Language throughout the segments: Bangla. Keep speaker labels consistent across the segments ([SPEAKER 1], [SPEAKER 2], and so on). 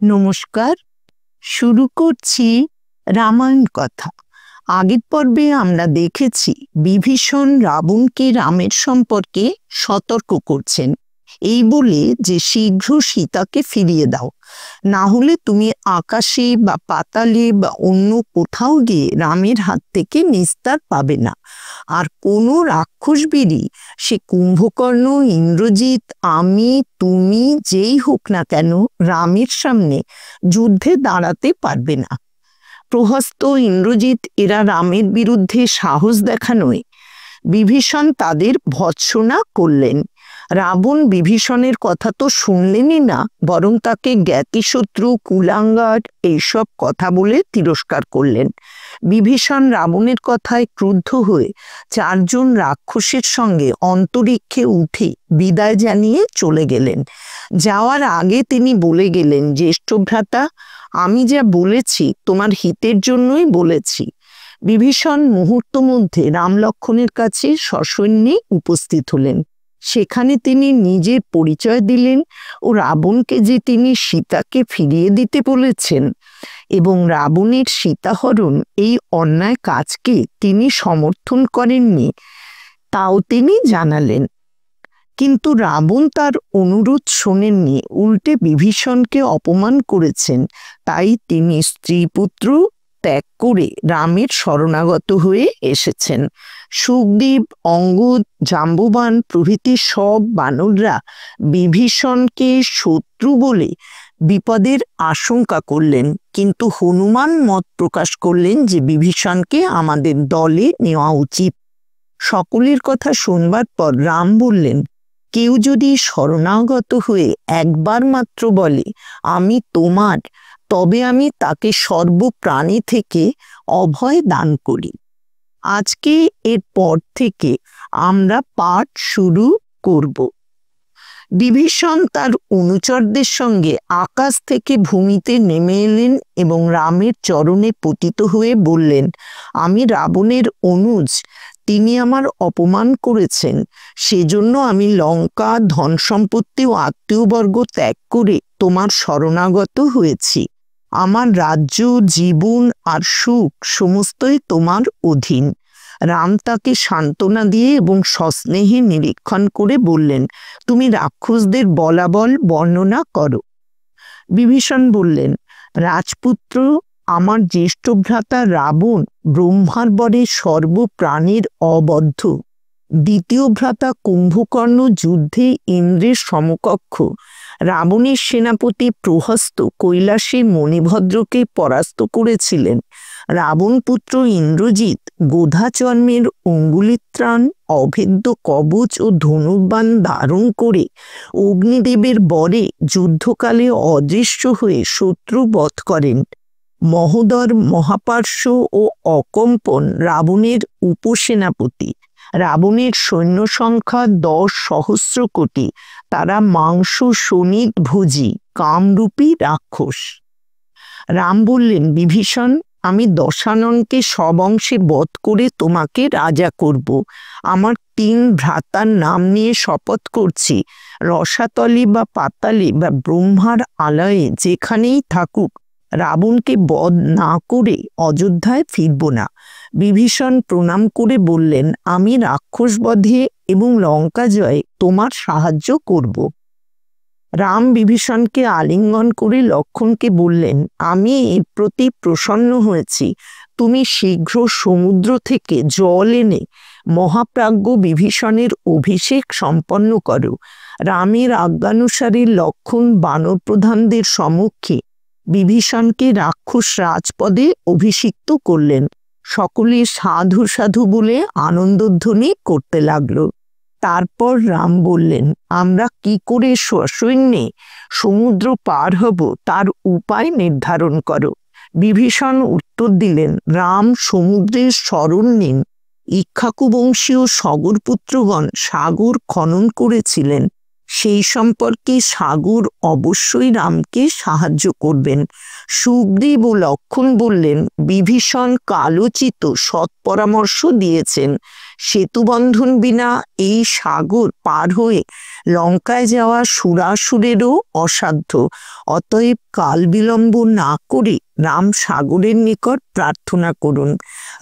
[SPEAKER 1] নমস্কার। শুরু করছি রামায়ণ কথা। আগের পর্বে আমরা দেখেছি বিভীষণ রাবণকে রামের সম্পর্কে সতর্ক করছেন, এই বলে যে শীঘ্র সীতাকে ফিরিয়ে দাও, না হলে তুমি আকাশে বা পাতালে বা অন্য কোথাও গিয়ে রামের হাত থেকে নিস্তার পাবে না। আর কোনো রাক্ষসবীরই, সে কুম্ভকর্ণ, ইন্দ্রজিৎ, আমি, তুমি, যেই হোক না কেন, রামের সামনে যুদ্ধে দাঁড়াতে পারবে না। প্রহস্ত, ইন্দ্রজিৎ এরা রামের বিরুদ্ধে সাহস দেখানোয় বিভীষণ তাদের ভৎসনা করলেন। রাবণ বিভীষণের কথা তো শুনলেনই না, বরং তাকে জ্ঞাতিশত্রু, কুলাঙ্গার এইসব কথা বলে তিরস্কার করলেন। বিভীষণ রাবণের কথায় ক্রুদ্ধ হয়ে 4 জন রাক্ষসের সঙ্গে অন্তরিক্ষে উঠে বিদায় জানিয়ে চলে গেলেন। যাওয়ার আগে তিনি বলে গেলেন, জ্যেষ্ঠ ভ্রাতা, আমি যা বলেছি তোমার হিতের জন্যই বলেছি। বিভীষণ মুহূর্ত মধ্যে রাম লক্ষ্মণের কাছে সসৈন্যে উপস্থিত হলেন। সেখানে তিনি নিজের পরিচয় দিলেন ও রাবণকে যে তিনি সীতাকে ফিরিয়ে দিতে বলেছেন এবং রাবণের সীতাহরণ এই অন্যায় কাজকে তিনি সমর্থন করেননি তাও তিনি জানালেন। কিন্তু রাবণ তার অনুরোধ শোনেননি, উল্টে বিভীষণকে অপমান করেছেন। তাই তিনি স্ত্রী পুত্র ত্যাগ করে রামের শরণাগত হয়ে এসেছেন। সুগ্রীব, অঙ্গদ, জাম্ববান প্রভৃতি সব বানররা বিভীষণকে শত্রু বলে বিপদের আশঙ্কা করলেন, কিন্তু হনুমান মত প্রকাশ করলেন যে বিভীষণকে আমাদের দলে নেওয়া উচিত। সকলের কথা শুনবার পর রাম বললেন, কেউ যদি শরণাগত হয়ে একবার মাত্র বলে আমি তোমার, তবে আমি তাকে সর্বপ্রাণী থেকে অভয় দান করি। আজকে এর পর থেকে আমরা পাঠ শুরু করব। বিভীষণ তার অনুচরদের সঙ্গে আকাশ থেকে ভূমিতে নেমে এলেন এবং রামের চরণে পতিত হয়ে বললেন, আমি রাবণের অনুজ, তিনি আমার অপমান করেছেন, সেজন্য আমি লঙ্কা, ধন সম্পত্তি ও আত্মীয়বর্গ ত্যাগ করে তোমার শরণাগত হয়েছি। আমার রাজ্য, জীবন আর সুখ সমস্তই তোমার অধীন। রাম তাকে সান্ত্বনা দিয়ে এবং সস্নেহে নিরীক্ষণ করে বললেন, তুমি রাক্ষসদের বলাবল বর্ণনা করো। বিভীষণ বললেন, রাজপুত্র, আমার জ্যেষ্ঠ ভ্রাতা রাবণ ব্রহ্মার বরে সর্বপ্রাণীর অবদ্ধ। দ্বিতীয় ভ্রাতা কুম্ভকর্ণ যুদ্ধে ইন্দ্রের সমকক্ষ। রাবণের সেনাপতি প্রহস্ত কৈলাসে মণিভদ্রকে পরাস্ত করেছিলেন। রাবণ পুত্র ইন্দ্রজিৎ গোধাচর্মের অঙ্গুলিত্রাণ, অভেদ্য কবচ ও ধনুর্বাণ ধারণ করে অগ্নিদেবের বরে যুদ্ধকালে অদৃশ্য হয়ে শত্রু বধ করেন। মহোদর, মহাপার্শ্ব ও অকম্পন রাবণের উপসেনাপতি। রাবণের সৈন্য সংখ্যা 10 সহস্র কোটি। তারা মাংস শোণিত ভোজী কামরূপী রাক্ষস। রাম বললেন, বিভীষণ, আমি দশাননকে সব অংশে বধ করে তোমাকে রাজা করব। আমার 3 ভ্রাতার নাম নিয়ে শপথ করছি, রসাতলে বা পাতালে বা ব্রহ্মার আলয়ে যেখানেই থাকুক, রাবণকে বধ না করে অযোধ্যায় ফিরব না। বিভীষণ প্রণাম করে বললেন, আমি রাক্ষস বধে এবং লঙ্কা জয়ে তোমার সাহায্য করব। রাম বিভীষণকে আলিঙ্গন করে লক্ষ্মণকে বললেন, আমি এর প্রতি প্রসন্ন হয়েছি। তুমি শীঘ্র সমুদ্র থেকে জল এনে মহাপ্রাজ্ঞ বিভীষণের অভিষেক সম্পন্ন করো। রামের আজ্ঞানুসারে লক্ষ্মণ বানর প্রধানদের সম্মুখে বিভীষণকে রাক্ষস রাজপদে অভিষিক্ত করলেন। সকলে সাধু সাধু বলে আনন্দধ্বনি করতে লাগলো। তারপর রাম বললেন, আমরা কি করে সসৈন্যে সমুদ্র পার হব তার উপায় নির্ধারণ করো। বিভীষণ উত্তর দিলেন, রাম সমুদ্রের শরণ নিন। ইক্ষ্বাকু বংশীয় সগরপুত্রগণ সাগর খনন করেছিলেন, সেই সম্পর্কে সাগর অবশ্যই রামকে সাহায্য করবেন। সুগ্রীব ও লক্ষ্মণ বললেন, বিভীষণ কালোচিত সৎ পরামর্শ দিয়েছেন, সেতুবন্ধন বিনা এই সাগর পার হয়ে লঙ্কায় যাওয়া সুরাসুরেরও অসাধ্য। অতএব কাল বিলম্ব না করে রাম সাগরের নিকট প্রার্থনা করুন।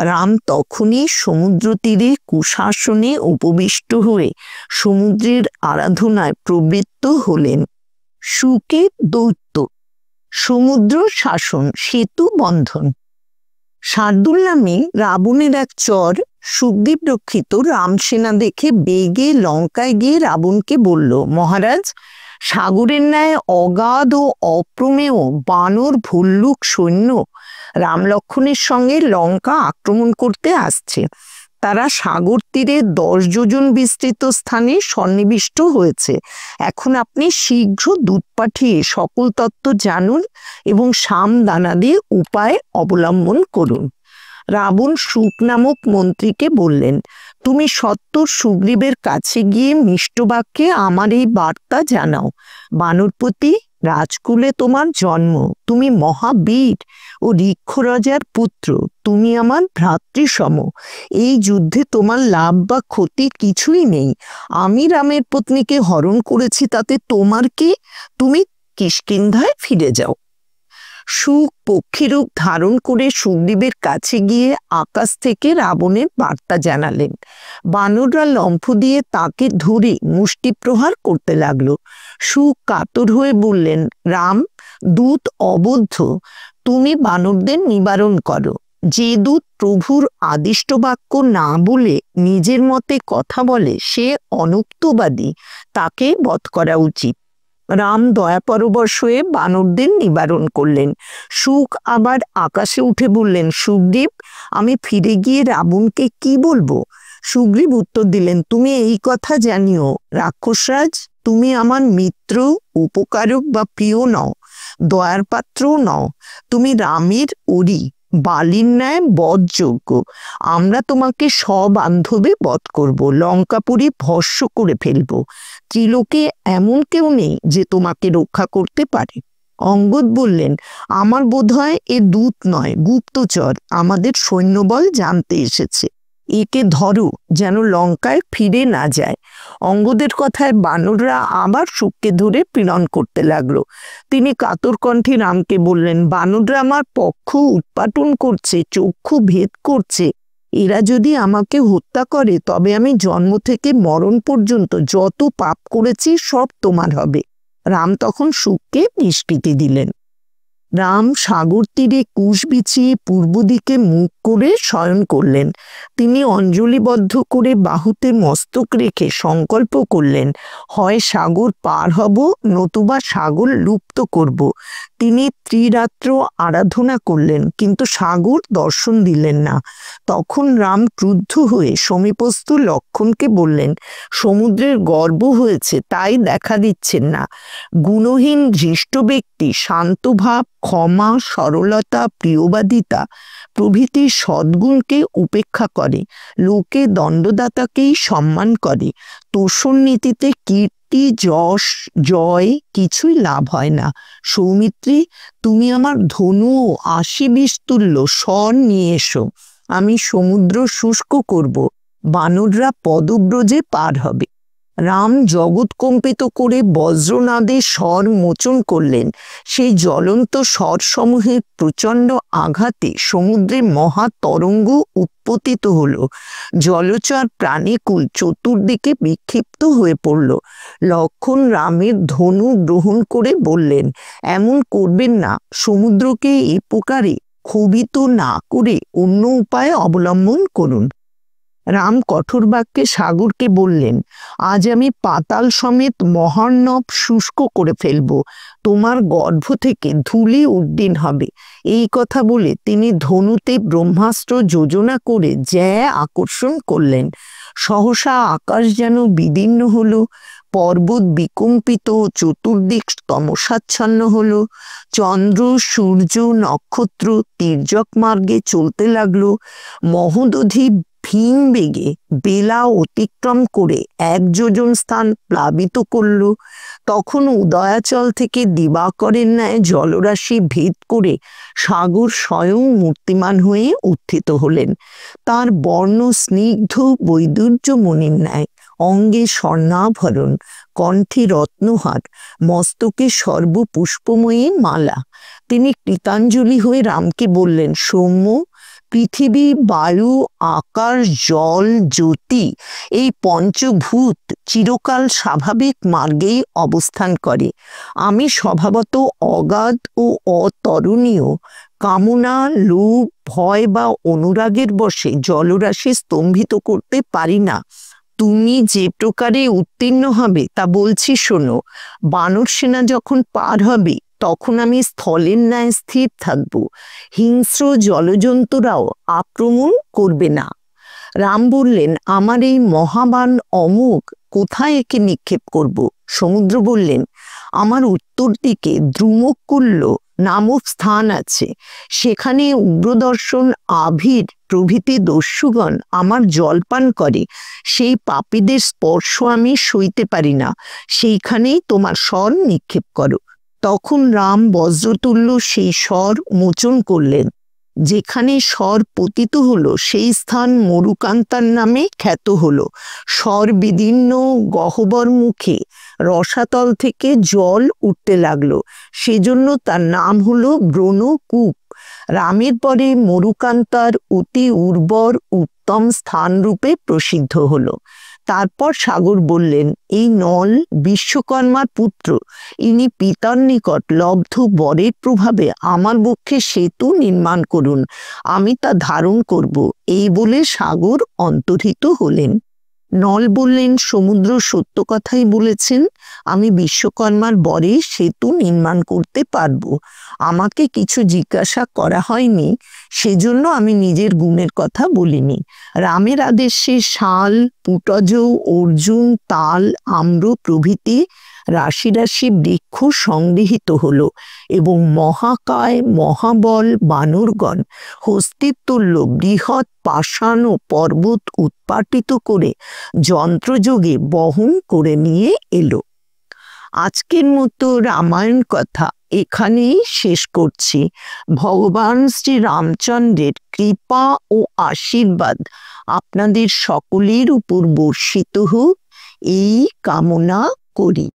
[SPEAKER 1] রাম তখনই সমুদ্র তীরে কুশাসনে উপবিষ্ট হয়ে সমুদ্রের আরাধনায় প্রবৃত্ত হলেন। শুকের দৈত্য। সমুদ্র শাসন, সেতু বন্ধন। শার্দুল নামে রাবণের এক চর সুগ্রীব রক্ষিত রামসেনা দেখে বেগে লঙ্কায় গিয়ে রাবণকে বলল, মহারাজ, সাগরের ন্যায় অগাধ ও অপ্রমেয় বানর ভল্লুক সৈন্য রাম লক্ষ্মণের সঙ্গে লঙ্কা আক্রমণ করতে আসছে। তারা সাগর তীরে 10 যোজন বিস্তৃত স্থানে সন্নিবিষ্ট হয়েছে। এখন আপনি শীঘ্র দূত পাঠিয়ে সকল তত্ত্ব জানুন এবং সামদানাদি উপায় অবলম্বন করুন। রাবণ শুক নামক মন্ত্রীকে বললেন, তুমি সত্বর সুগ্রীবের কাছে গিয়ে মিষ্টবাক্যে আমার এই বার্তা জানাও। বানরপতি, রাজকুলে তোমার জন্ম, তুমি মহাবীর ও ঋক্ষরাজার পুত্র, তুমি আমার ভ্রাতৃসম। এই যুদ্ধে তোমার লাভ বা ক্ষতি কিছুই নেই। আমি রামের পত্নীকে হরণ করেছি, তাতে তোমার কি? তুমি কিষ্কিন্ধায় ফিরে যাও। শুক পক্ষীরূপ ধারণ করে সুগ্রীবের কাছে গিয়ে আকাশ থেকে রাবণের বার্তা জানালেন। বানররা লম্ফ দিয়ে তাকে ধরে মুষ্টি প্রহার করতে লাগলো। শুক কাতর হয়ে বললেন, রাম, দূত অবদ্ধ, তুমি বানরদের নিবারণ করো। যে দূত প্রভুর আদিষ্ট বাক্য না বলে নিজের মতে কথা বলে সে অনুক্তবাদী, তাকে বধ করা উচিত। রাম দয়াপরবশ হয়ে বানরদের নিবারণ করলেন। শুক আবার আকাশে উঠে বললেন, সুগ্রীব, আমি ফিরে গিয়ে রাবণকে কি বলবো? সুগ্রীব উত্তর দিলেন, তুমি এই কথা জানিও, রাক্ষসরাজ, তুমি আমার মিত্র, উপকারক বা প্রিয় নও, দয়ার পাত্রও নও। তুমি রামের অরি, বালির ন্যায় বধযোগ্য। আমরা তোমাকে সবান্ধবে বধ করব, লঙ্কাপুরী ভস্ম করে ফেলব। ত্রিলোকে এমন কেউ নেই যে তোমাকে রক্ষা করতে পারে। অঙ্গদ বললেন, আমার বোধ হয় এ দূত নয়, গুপ্তচর, আমাদের সৈন্যবল জানতে এসেছে। একে ধরো, যেন লঙ্কায় ফিরে না যায়। অঙ্গদের কথায় বানররা আবার শুককে ধরে পীড়ন করতে লাগলো। তিনি কাতর কণ্ঠে রামকে বললেন, বানররা আমার পক্ষ উৎপাটন করছে, চক্ষু ভেদ করছে। এরা যদি আমাকে হত্যা করে তবে আমি জন্ম থেকে মরণ পর্যন্ত যত পাপ করেছি সব তোমার হবে। রাম তখন শুককে নিষ্কৃতি দিলেন। রাম সাগর তীরে কুশ বিছিয়ে পূর্ব দিকে মুখ করে শয়ন করলেন। তিনি অঞ্জলিবদ্ধ করে বাহুতে মস্তক রেখে সংকল্প করলেন, হয় সাগর পার হব, নতুবা সাগর লুপ্ত করব। তিনি ত্রিরাত্র আরাধনা করলেন, কিন্তু সাগর দর্শন দিলেন না। তখন রাম ক্রুদ্ধ হয়ে সমীপস্থ লক্ষ্মণকে বললেন, সমুদ্রের গর্ব হয়েছে, তাই দেখা দিচ্ছেন না। গুণহীন ধৃষ্ট ব্যক্তি শান্তভাব, ক্ষমা, সরলতা, প্রিয়বাদিতা প্রভৃতি সদ্গুণকে উপেক্ষা করে, লোকে দণ্ডদাতাকেই সম্মান করে। তোষণ নীতিতে কীর্তি, যশ, জয় কিছুই লাভ হয় না। সৌমিত্রী, তুমি আমার ধনু ও 80 বিস্তুল্য স্বর নিয়ে এসো, আমি সমুদ্র শুষ্ক করব, বানররা পদব্রজে পার হবে। রাম জগৎ কম্পিত করে বজ্রনাদে স্বর মোচন করলেন। সেই জ্বলন্ত স্বরসমূহের প্রচণ্ড আঘাতে সমুদ্রে মহা তরঙ্গ উৎপতিত হলো। জলচর প্রাণীকুল চতুর্দিকে বিক্ষিপ্ত হয়ে পড়ল। লক্ষ্মণ রামের ধনু গ্রহণ করে বললেন, এমন করবেন না, সমুদ্রকে এ প্রকারে ক্ষোভিত না করে অন্য উপায় অবলম্বন করুন। রাম কঠোর বাক্যে সাগরকে বললেন, আজ আমি পাতাল সমেত মহার্ণব শুষ্ক করে ফেলব, তোমার গর্ভ থেকে ধূলি উড্ডীন হবে। এই কথা বলে তিনি ধনুতে ব্রহ্মাস্ত্র যোজনা করে জ্যা আকর্ষণ করলেন। সহসা আকাশ যেন বিদীর্ণ হলো, পর্বত বিকম্পিত, চতুর্দিক তমসাচ্ছন্ন হলো। চন্দ্র, সূর্য, নক্ষত্র তির্যক মার্গে চলতে লাগলো। মহোদধি ক্ষীণ বেগে বেলা অতিক্রম করে 1 যোজন স্থান প্লাবিত করল। তখন উদয়াচল থেকে দিবাকরের ন্যায় জলরাশি ভেদ করে সাগর স্বয়ং মূর্তিমান হয়ে উত্থিত হলেন। তার বর্ণ স্নিগ্ধ বৈদুর্যমণির ন্যায়, অঙ্গে স্বর্ণাভরণ, কণ্ঠে রত্নহার, মস্তকে সর্বপুষ্পময়ী মালা। তিনি কৃতাঞ্জলি হয়ে রামকে বললেন, সৌম্য, পৃথিবী, বায়ু, আকাশ, জল, জ্যোতি এই পঞ্চভূত চিরকাল স্বাভাবিক মার্গেই অবস্থান করে। আমি স্বভাবত অগাধ ও অতরণীয় কামনা, লোভ, ভয় বা অনুরাগের বশে জলরাশি স্তম্ভিত করতে পারি না। তুমি যে প্রকারে উত্তীর্ণ হবে তা বলছি শোনো। বানর সেনা যখন পার হবে তখন আমি স্থলের ন্যায় স্থির থাকব। হিংস্র জলজন্তুরাও আক্রমণ করবে না। রাম বললেন, আমার এই মহাবান অমুক, কোথায় একে নিক্ষেপ করব? সমুদ্র বললেন, আমার উত্তর দিকে দ্রুমকুল্য নামক স্থান আছে, সেখানে উগ্রদর্শন, আভির প্রভৃতি দস্যুগণ আমার জলপান করে। সেই পাপীদের স্পর্শ আমি সইতে পারি না, সেইখানেই তোমার স্বর নিক্ষেপ করো। তখন রাম বজ্রতুল্য সেই স্বর মোচন করলেন। যেখানে স্বর পতিত হলো সেই স্থান মরুকান্তার নামে খ্যাত হলো। স্বর বিদীর্ণ গহ্বর মুখে রসাতল থেকে জল উঠতে লাগলো, সেজন্য তার নাম হলো ব্রণকূপ। রামের পরে মরুকান্তার অতি উর্বর উত্তম স্থান রূপে প্রসিদ্ধ হলো। তারপর সাগর বললেন, এই নল বিশ্বকর্মার পুত্র, ইনি পিতার নিকট লব্ধ বরের প্রভাবে আমার বক্ষে সেতু নির্মাণ করুন, আমি তা ধারণ করব। এই বলে সাগর অন্তর্হিত হলেন। নল বললেন, সমুদ্র সত্য কথাই বলেছেন, আমি বিশ্বকর্মার বরে সেতু নির্মাণ করতে পারব। আমাকে কিছু জিজ্ঞাসা করা হয়নি, সেজন্য আমি নিজের গুণের কথা বলিনি। রামের আদেশে শাল, পুটজ, অর্জুন, তাল, আম্র প্রভৃতি রাশি রাশি বৃক্ষ সংগৃহীত হলো এবং মহাকায় মহাবল বানরগণ হস্তির তুল্য বৃহৎ পাষাণ ও পর্বত উৎপাটিত করে যন্ত্রযোগে বহন করে নিয়ে এলো। আজকের মতো রামায়ণ কথা এখানেই শেষ করছি। ভগবান শ্রী রামচন্দ্রের কৃপা ও আশীর্বাদ আপনাদের সকলের উপর বর্ষিত হোক, এই কামনা করি।